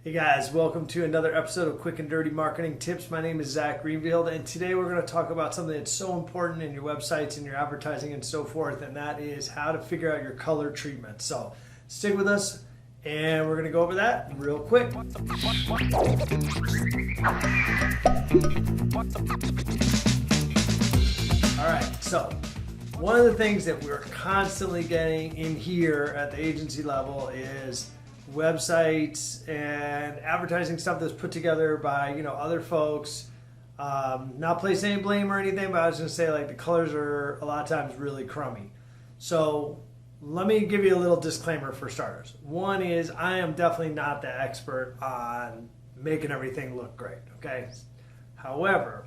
Hey guys, welcome to another episode of Quick and Dirty Marketing Tips. My name is Zach Greenfield, and today we're going to talk about something that's so important in your websites and your advertising and so forth, and that is how to figure out your color treatment. So stick with us, and we're going to go over that real quick. All right, so one of the things that we're constantly getting in here at the agency level is websites and advertising stuff that's put together by other folks. Not placing any blame or anything, but I was going to say the colors are a lot of times really crummy. So let me give you a little disclaimer for starters. One is I am definitely not the expert on making everything look great. Okay, however,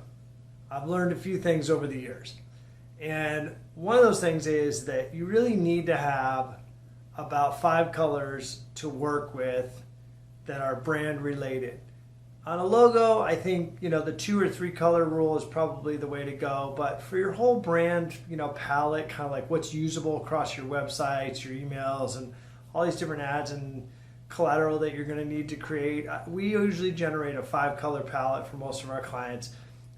I've learned a few things over the years, and one of those things is that you really need to have about 5 colors to work with that are brand related. On a logo, I think the 2 or 3 color rule is probably the way to go, but for your whole brand palette, kind of like what's usable across your websites, your emails, and all these different ads and collateral that you're going to need to create, we usually generate a 5 color palette for most of our clients.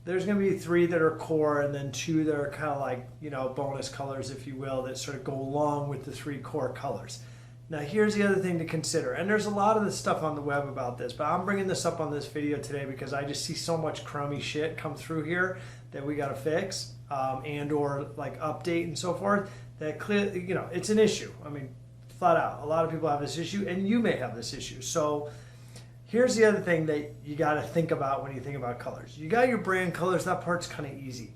There's going to be 3 that are core, and then 2 that are kind of like, bonus colors, if you will, that sort of go along with the 3 core colors. Now, here's the other thing to consider, and there's a lot of this stuff on the web about this, but I'm bringing this up on this video today because I just see so much crummy shit come through here that we got to fix and or update and so forth. That clearly, it's an issue. I mean, flat out, a lot of people have this issue, and you may have this issue. So here's the other thing that you got to think about when you think about colors. You got your brand colors. That part's kind of easy.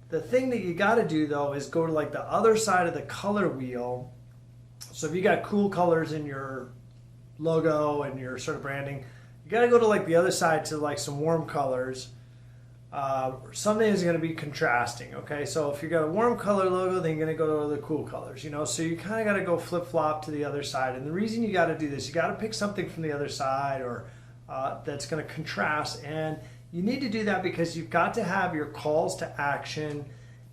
The thing that you got to do, though, is go to the other side of the color wheel. So if you got cool colors in your logo and your sort of branding, you got to go to the other side to some warm colors. Something is going to be contrasting. Okay, so if you got a warm color logo, then you're going to go to the cool colors. So you kind of got to go flip flop to the other side. And the reason you got to do this, you got to pick something from the other side or that's going to contrast, and you need to do that because you've got to have your calls to action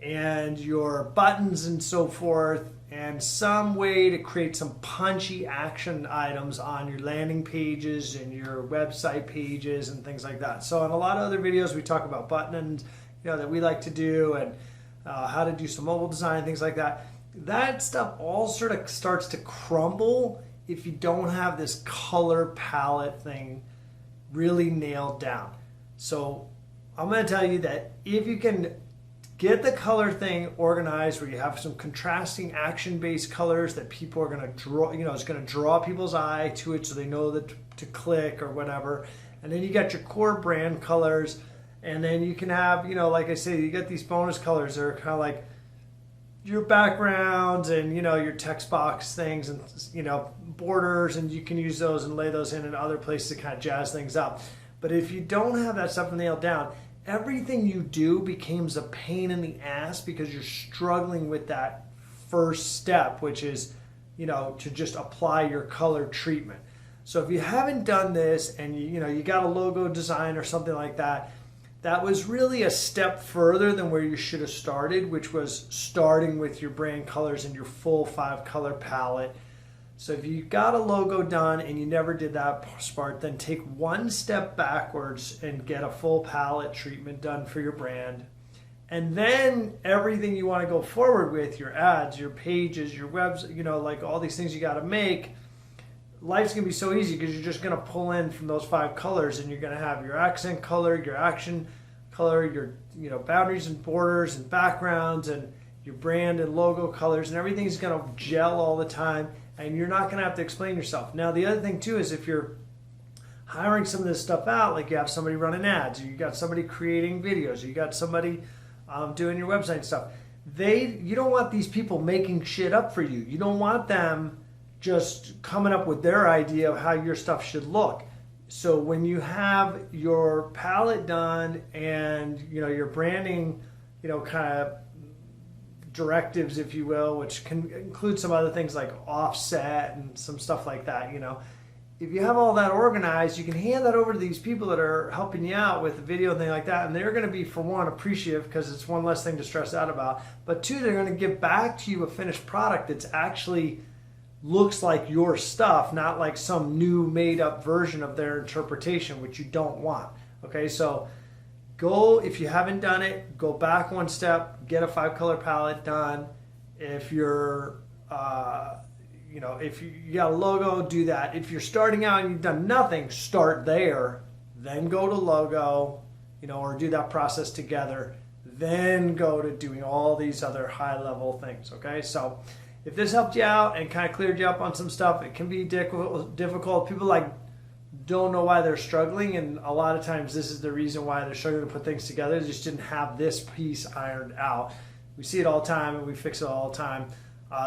and your buttons and so forth, and some way to create some punchy action items on your landing pages and your website pages and things like that. So in a lot of other videos we talk about buttons that we like to do, and how to do some mobile design, things like that. That stuff all sort of starts to crumble if you don't have this color palette thing really nailed down. So I'm going to tell you that if you can get the color thing organized where you have some contrasting action-based colors that people are going to draw, it's going to draw people's eye to it so they know that to click or whatever. And then you got your core brand colors, and then you can have, like I say, you got these bonus colors that are kind of like your backgrounds and, your text box things and, borders, and you can use those and lay those in other places to kind of jazz things up. But if you don't have that stuff nailed down, everything you do becomes a pain in the ass because you're struggling with that first step, which is, to just apply your color treatment. So if you haven't done this and you got a logo design or something like that, that was really a step further than where you should have started, which was starting with your brand colors and your full 5 color palette. So if you got a logo done and you never did that part, then take one step backwards and get a full palette treatment done for your brand. And then everything you want to go forward with, your ads, your pages, your webs, all these things you got to make, life's going to be so easy because you're just going to pull in from those 5 colors, and you're going to have your accent color, your action color, your boundaries and borders and backgrounds, and your brand and logo colors, and everything's going to gel all the time. And you're not going to have to explain yourself. Now, the other thing, too, is if you're hiring some of this stuff out, like you have somebody running ads, or you got somebody creating videos, or you got somebody doing your website and stuff, you don't want these people making shit up for you. You don't want them just coming up with their idea of how your stuff should look. So when you have your palette done and, your branding, kind of directives, if you will, which can include some other things like offset and some stuff like that, if you have all that organized, you can hand that over to these people that are helping you out with the video and things like that, and they're going to be, for one, appreciative because it's one less thing to stress out about, but 2, they're going to give back to you a finished product that's actually looks like your stuff, not like some new made up version of their interpretation, which you don't want. Okay, so go, if you haven't done it, go back one step, get a 5-color palette done. If you're, if you got a logo, do that. If you're starting out and you've done nothing, start there, then go to logo, or do that process together, then go to doing all these other high level things. Okay, so if this helped you out and kind of cleared you up on some stuff, it can be difficult. People don't know why they're struggling, and a lot of times this is the reason why they're struggling to put things together. They just didn't have this piece ironed out. We see it all the time, and we fix it all the time.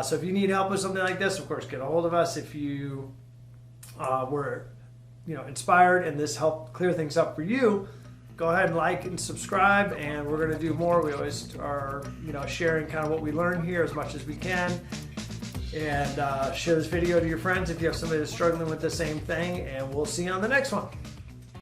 So if you need help with something like this, of course, get a hold of us. If you were inspired and this helped clear things up for you, go ahead and like and subscribe, and we're going to do more. We always are sharing kind of what we learn here as much as we can. And share this video to your friends if you have somebody that's struggling with the same thing, and we'll see you on the next one.